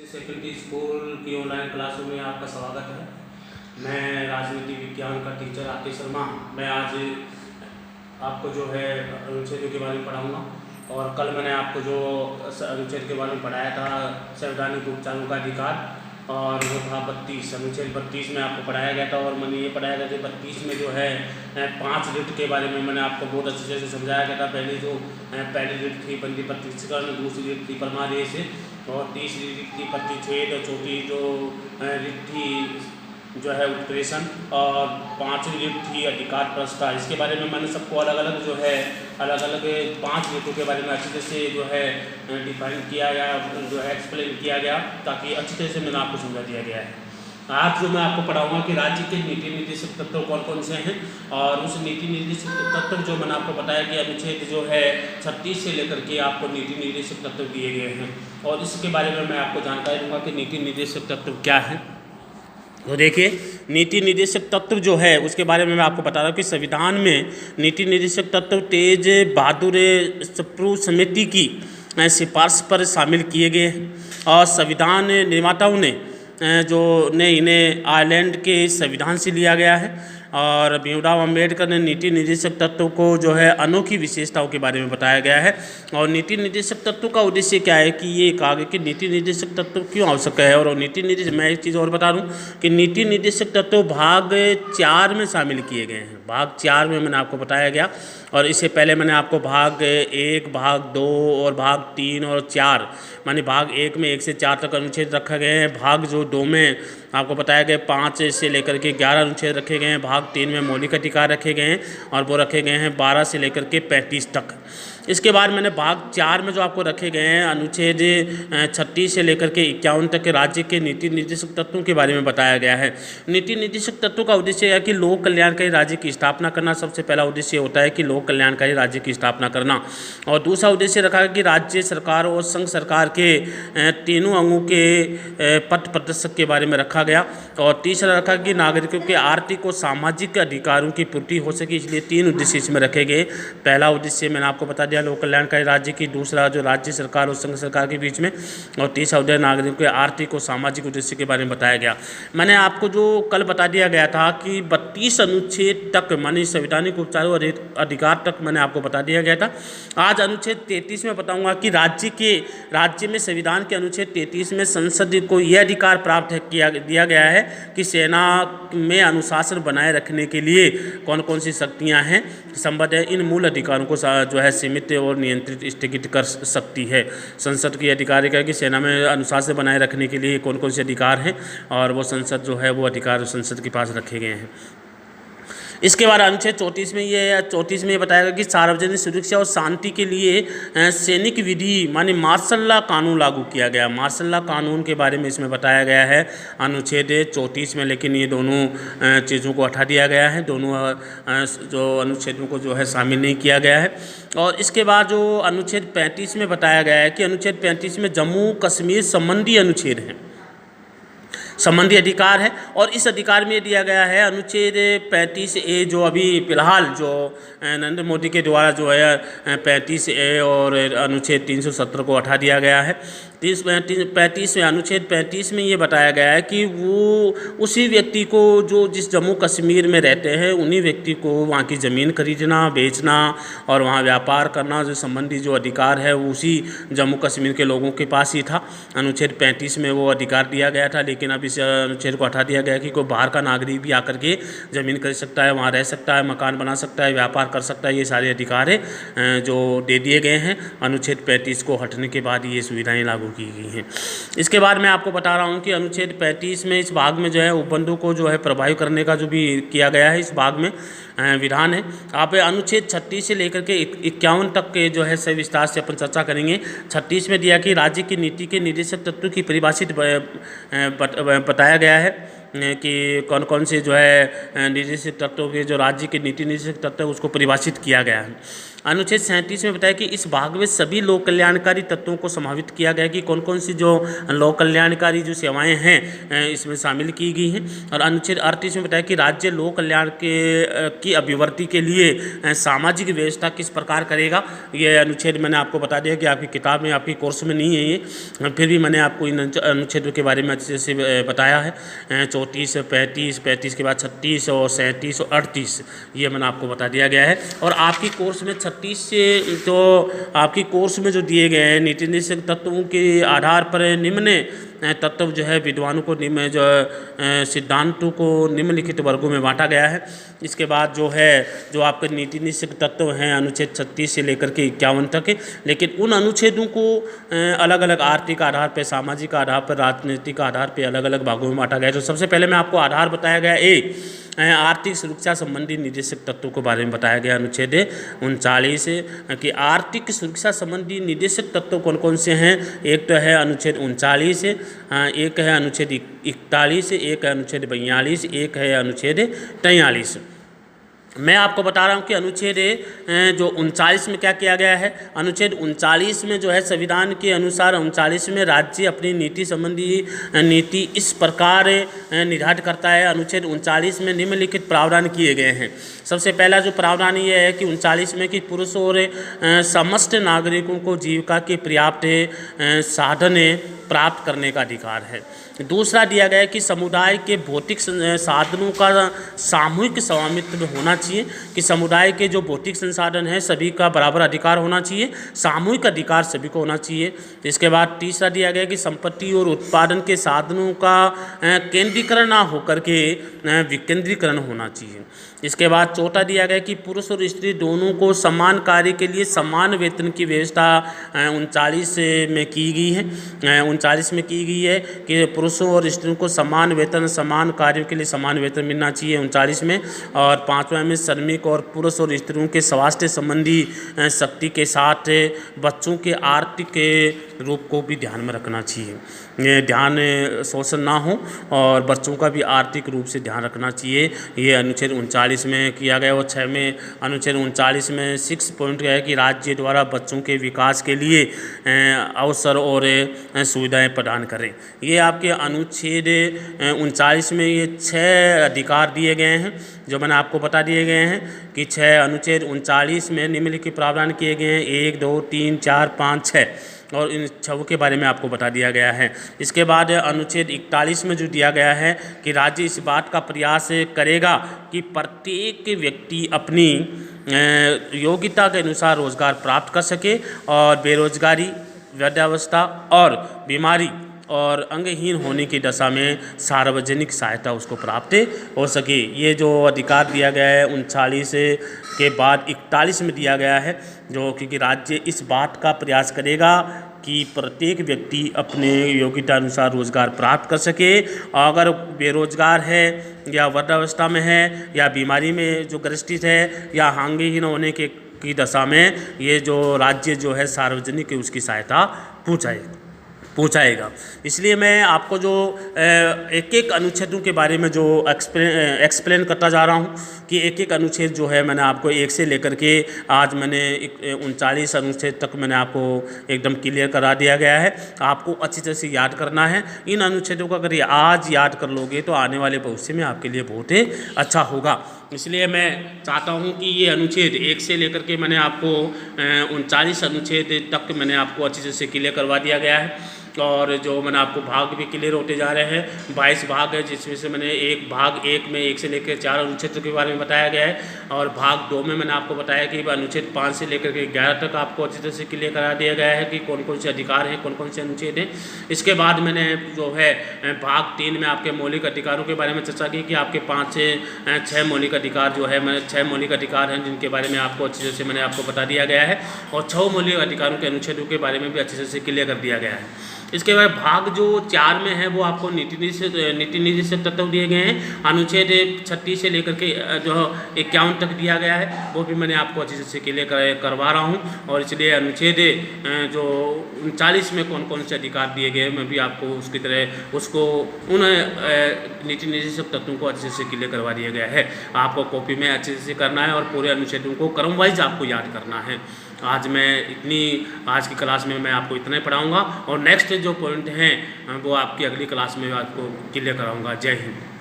Secondary school की online क्लासों में आपका स्वागत है। मैं राजनीति विज्ञान का टीचर आतिश शर्मा। मैं आज आपको जो है अनुच्छेदों के बारे में पढ़ाऊँगा और कल मैंने आपको जो अनुच्छेद के बारे में पढ़ाया था संवैधानिक उपचारों का अधिकार, और वो था 32 अनुच्छेद 32 में आपको पढ़ाया गया था। और मैंने ये पढ़ाया गया था 32 में जो है 5 रिट के बारे में मैंने आपको बहुत अच्छे से समझाया गया था। पहली रिट थी बंदी प्रतिष्ठिकरण, दूसरी रिट थी परमादेश और तीसरी रिट थी प्रतिच्छेद, और चौथी जो रिट थी जो है उत्प्रेषण, और 5वीं रिट थी अधिकार प्रस्ताव। इसके बारे में मैंने सबको अलग अलग 5 रिटों के बारे में अच्छी तरह से जो है डिफाइन किया गया, जो है एक्सप्लेन किया गया, ताकि अच्छी तरह से मैंने आपको समझा दिया गया है। आज जो मैं आपको पढ़ाऊंगा कि राज्य के नीति निर्देशक तत्व कौन कौन से हैं, और उस नीति निर्देशक तत्व जो मैंने आपको बताया कि अनुच्छेद जो है 36 से लेकर के आपको नीति निर्देशक तत्व दिए गए हैं, और इसके बारे में मैं आपको जानकारी दूंगा कि नीति निर्देशक तत्व क्या है। तो देखिए, नीति निर्देशक तत्व जो है उसके बारे में मैं आपको बता रहा हूँ कि संविधान में नीति निर्देशक तत्व तेज बहादुर सप्रू समिति की सिफारिश पर शामिल किए गए हैं, और संविधान निर्माताओं ने इन्हें आयरलैंड के संविधान से लिया गया है। और भीमराव अंबेडकर ने नीति निर्देशक तत्व को जो है अनोखी विशेषताओं के बारे में बताया गया है। और नीति निर्देशक तत्व का उद्देश्य क्या है कि ये कहा गया कि नीति निर्देशक तत्व क्यों आवश्यक है। और नीति निर्देशक, मैं एक चीज़ और बता दूं कि नीति निर्देशक तत्व भाग 4 में शामिल किए गए हैं। भाग 4 में मैंने आपको बताया गया, और इससे पहले मैंने आपको भाग 1, भाग 2 और भाग 3 और 4 माने भाग 1 में 1 से 4 तक अनुच्छेद रखा गए हैं। भाग जो 2 में आपको बताया गया 5 से लेकर के 11 अनुच्छेद रखे गए हैं। भाग 3 में मौलिक अधिकार रखे गए हैं, और वो रखे गए हैं 12 से लेकर के 35 तक। इसके बाद मैंने भाग 4 में जो आपको रखे गए हैं अनुच्छेद 36 से लेकर के 51 तक के राज्य के नीति निर्देशक तत्वों के बारे में बताया गया है। नीति निर्देशक तत्वों का उद्देश्य है कि लोक कल्याणकारी राज्य की स्थापना करना। सबसे पहला उद्देश्य होता है कि लोक कल्याणकारी राज्य की स्थापना करना, और दूसरा उद्देश्य रखा है कि राज्य सरकार और संघ सरकार के तीनों अंगों के पथ प्रदर्शक के बारे में रखा गया, और तीसरा रखा कि नागरिकों के आर्थिक और सामाजिक अधिकारों की पूर्ति हो सके, इसलिए 3 उद्देश्य इसमें रखे गए। पहला उद्देश्य मैंने आपको बता दिया लोक कल्याणकारी राज्य की, दूसरा जो राज्य सरकार और संघ सरकार के बीच में, और तीसरा उद्देश्य नागरिकों के आर्थिक और सामाजिक उद्देश्य के बारे में बताया गया। मैंने आपको जो कल बता दिया गया था कि 32 अनुच्छेद तक मानी संवैधानिक उपचारों और अधिकार तक मैंने आपको बता दिया गया था। आज अनुच्छेद 33 में बताऊंगा कि राज्य में संविधान के अनुच्छेद 33 में संसद को यह अधिकार प्राप्त दिया गया है कि सेना में अनुशासन बनाए रखने के लिए कौन कौन सी शक्तियां हैं संबद्ध है। इन मूल अधिकारों को जो है सीमित और नियंत्रित स्थगित कर सकती है। संसद की अधिकार है कि सेना में अनुशासन बनाए रखने के लिए कौन कौन से अधिकार हैं, और वो संसद जो है वो अधिकार संसद के पास रखे गए हैं। इसके बाद अनुच्छेद 34 में ये बताया गया कि सार्वजनिक सुरक्षा और शांति के लिए सैनिक विधि माने मार्शल लॉ कानून लागू किया गया। मार्शल लॉ कानून के बारे में इसमें बताया गया है अनुच्छेद 34 में, लेकिन ये दोनों चीज़ों को हटा दिया गया है, दोनों जो अनुच्छेदों को जो है शामिल नहीं किया गया है। और इसके बाद जो अनुच्छेद 35 में बताया गया है कि अनुच्छेद 35 में जम्मू कश्मीर संबंधी अनुच्छेद हैं, संबंधी अधिकार है, और इस अधिकार में दिया गया है अनुच्छेद 35A जो अभी फिलहाल जो नरेंद्र मोदी के द्वारा जो है 35A और अनुच्छेद 370 को हटा दिया गया है। 35 में अनुच्छेद 35 में ये बताया गया है कि वो उसी व्यक्ति को जो जिस जम्मू कश्मीर में रहते हैं उन्हीं व्यक्ति को वहाँ की ज़मीन खरीदना, बेचना और वहाँ व्यापार करना जो संबंधी जो अधिकार है वो उसी जम्मू कश्मीर के लोगों के पास ही था। अनुच्छेद 35 में वो अधिकार दिया गया था, लेकिन अब इस अनुच्छेद को हटा दिया गया कि कोई बाहर का नागरिक भी आकर के ज़मीन खरीद सकता है, वहाँ रह सकता है, मकान बना सकता है, व्यापार कर सकता है। ये सारे अधिकार है जो दे दिए गए हैं। अनुच्छेद 35 को हटने के बाद ये सुविधाएँ लागू की गई हैं। इसके बाद मैं आपको बता रहा हूँ कि अनुच्छेद 35 में इस भाग में जो है उपबंधों को जो है प्रभावी करने का जो भी किया गया है, इस भाग में विधान है। आप अनुच्छेद 36 से लेकर के 51 तक के जो है सही विस्तार से अपन चर्चा करेंगे। 36 में दिया कि राज्य की नीति के निर्देशक तत्व की परिभाषित बताया गया है। कि कौन कौन से जो है निर्देशक तत्वों के जो राज्य के नीति निर्देशक तत्व है उसको परिभाषित किया गया है। अनुच्छेद 37 में बताया कि इस भाग में सभी लोक कल्याणकारी तत्वों को समावित किया गया कि कौन कौन सी जो लोक कल्याणकारी जो सेवाएं हैं इसमें शामिल की गई हैं। और अनुच्छेद 38 में बताया कि राज्य लोक कल्याण की अभिवृद्धि के लिए सामाजिक व्यवस्था किस प्रकार करेगा। ये अनुच्छेद मैंने आपको बता दिया कि आपकी किताब में, आपकी कोर्स में नहीं है ये, फिर भी मैंने आपको इन अनुच्छेदों के बारे में अच्छे से बताया है। 34, 35, 35 के बाद 36 और 37 और 38 ये मैंने आपको बता दिया गया है। और आपकी कोर्स में 36 से तो आपकी कोर्स में जो दिए गए हैं नीति निर्देशक तत्वों के आधार पर निम्न तत्व जो है विद्वानों को निम्न जो सिद्धांतों को निम्नलिखित वर्गों में बांटा गया है। इसके बाद जो है जो आपके नीति निर्देशक तत्व हैं अनुच्छेद 36 से लेकर के 51 तक है, लेकिन उन अनुच्छेदों को अलग अलग आर्थिक आधार पर, सामाजिक आधार पर, राजनीतिक आधार पर अलग अलग भागों में बांटा गया है। तो सबसे पहले मैं आपको आधार बताया गया आर्थिक सुरक्षा संबंधी निर्देशक तत्वों के बारे में बताया गया अनुच्छेद 39 कि आर्थिक सुरक्षा संबंधी निर्देशक तत्व कौन कौन से हैं। एक तो है अनुच्छेद 39, एक है अनुच्छेद 41, एक है अनुच्छेद 42, एक है अनुच्छेद 43। मैं आपको बता रहा हूँ कि अनुच्छेद जो 39 में क्या किया गया है। अनुच्छेद 39 में जो है संविधान के अनुसार 39 में राज्य अपनी नीति संबंधी नीति इस प्रकार निर्धारित करता है। अनुच्छेद 39 में निम्नलिखित प्रावधान किए गए हैं। सबसे पहला जो प्रावधान ये है कि 39 में कि पुरुष और समस्त नागरिकों को जीविका के पर्याप्त साधन प्राप्त करने का अधिकार है। दूसरा दिया गया है कि समुदाय के भौतिक साधनों का सामूहिक स्वामित्व होना चाहिए, कि समुदाय के जो भौतिक संसाधन हैं सभी का बराबर अधिकार होना चाहिए, सामूहिक अधिकार सभी को होना चाहिए। इसके बाद तीसरा दिया गया कि संपत्ति और उत्पादन के साधनों का केंद्रीकरण ना होकर के विकेंद्रीकरण होना चाहिए। इसके बाद चौथा दिया गया कि पुरुष और स्त्री दोनों को समान कार्य के लिए समान वेतन की व्यवस्था 39 में की गई है। 39 में की गई है कि पुरुषों और स्त्रियों को समान वेतन, समान कार्यों के लिए समान वेतन मिलना चाहिए 39 में। और पाँचवा में श्रमिक और पुरुष और स्त्रियों के स्वास्थ्य संबंधी शक्ति के साथ बच्चों के आर्थिक रूप को भी ध्यान में रखना चाहिए, ध्यान शोषण ना हो और बच्चों का भी आर्थिक रूप से ध्यान रखना चाहिए। ये अनुच्छेद 39 में किया गया। और 6 में अनुच्छेद 39 में 6 पॉइंट है कि राज्य द्वारा बच्चों के विकास के लिए अवसर और सुविधाएं प्रदान करें। ये आपके अनुच्छेद 39 में ये 6 अधिकार दिए गए हैं जो मैंने आपको बता दिए गए हैं कि 6 अनुच्छेद 39 में निम्नलिखित प्रावधान किए गए हैं 1, 2, 3, 4, 5, 6 और इन 6 के बारे में आपको बता दिया गया है। इसके बाद अनुच्छेद 41 में जो दिया गया है कि राज्य इस बात का प्रयास करेगा कि प्रत्येक व्यक्ति अपनी योग्यता के अनुसार रोजगार प्राप्त कर सके और बेरोजगारी, वृद्धावस्था और बीमारी और अंगहीन होने की दशा में सार्वजनिक सहायता उसको प्राप्त हो सके। ये जो अधिकार दिया गया है 39 के बाद 41 में दिया गया है, जो क्योंकि राज्य इस बात का प्रयास करेगा कि प्रत्येक व्यक्ति अपने योग्यता अनुसार रोजगार प्राप्त कर सके। अगर बेरोजगार है या वृद्धावस्था में है या बीमारी में जो ग्रसित है या अंगहीन होने की दशा में ये जो राज्य जो है सार्वजनिक उसकी सहायता पहुँचाएगा। इसलिए मैं आपको जो एक एक अनुच्छेदों के बारे में जो एक्सप्लेन करता जा रहा हूँ कि एक एक अनुच्छेद जो है मैंने आपको 1 से लेकर के आज मैंने 39 अनुच्छेद तक मैंने आपको एकदम क्लियर करा दिया गया है। आपको अच्छी तरह से याद करना है। इन अनुच्छेदों को अगर ये आज याद कर लोगे तो आने वाले भविष्य में आपके लिए बहुत ही अच्छा होगा। इसलिए मैं चाहता हूं कि ये अनुच्छेद 1 से लेकर के मैंने आपको 39 अनुच्छेद तक मैंने आपको अच्छी तरह से क्लियर करवा दिया गया है। और जो मैंने आपको भाग भी क्लियर होते जा रहे हैं। 22 भाग है जिसमें से मैंने भाग 1 में 1 से लेकर 4 अनुच्छेद के बारे में बताया गया है और भाग 2 में मैंने आपको बताया कि अनुच्छेद 5 से लेकर के 11 तक आपको अच्छी तरह से क्लियर करा दिया गया है कि कौन कौन से अधिकार हैं, कौन कौन से अनुच्छेद हैं। इसके बाद मैंने जो है भाग 3 में आपके मौलिक अधिकारों के बारे में चर्चा की कि आपके 5 से 6 मौलिक अधिकार जो है, मैंने 6 मौलिक अधिकार हैं जिनके बारे में आपको अच्छी तरह से मैंने आपको बता दिया गया है और 6 मौलिक अधिकारों के अनुच्छेदों के बारे में भी अच्छी तरह से क्लियर कर दिया गया है। इसके बाद भाग जो 4 में है वो आपको नीति निर्देशक तत्व दिए गए हैं। अनुच्छेद 36 से लेकर के जो 51 तक दिया गया है, वो भी मैंने आपको अच्छे से क्लियर करवा रहा हूँ। और इसलिए अनुच्छेद जो 39 में कौन कौन से अधिकार दिए गए मैं भी आपको उसकी तरह उसको उन नीति निर्देशक तत्वों को अच्छे से क्लियर करवा दिया गया है। आपको कॉपी में अच्छे से करना है और पूरे अनुच्छेदों को क्रम वाइज आपको याद करना है। आज की क्लास में मैं आपको इतना ही पढ़ाऊँगा और नेक्स्ट जो पॉइंट हैं वो आपकी अगली क्लास में आपको क्लियर कराऊँगा। जय हिंद।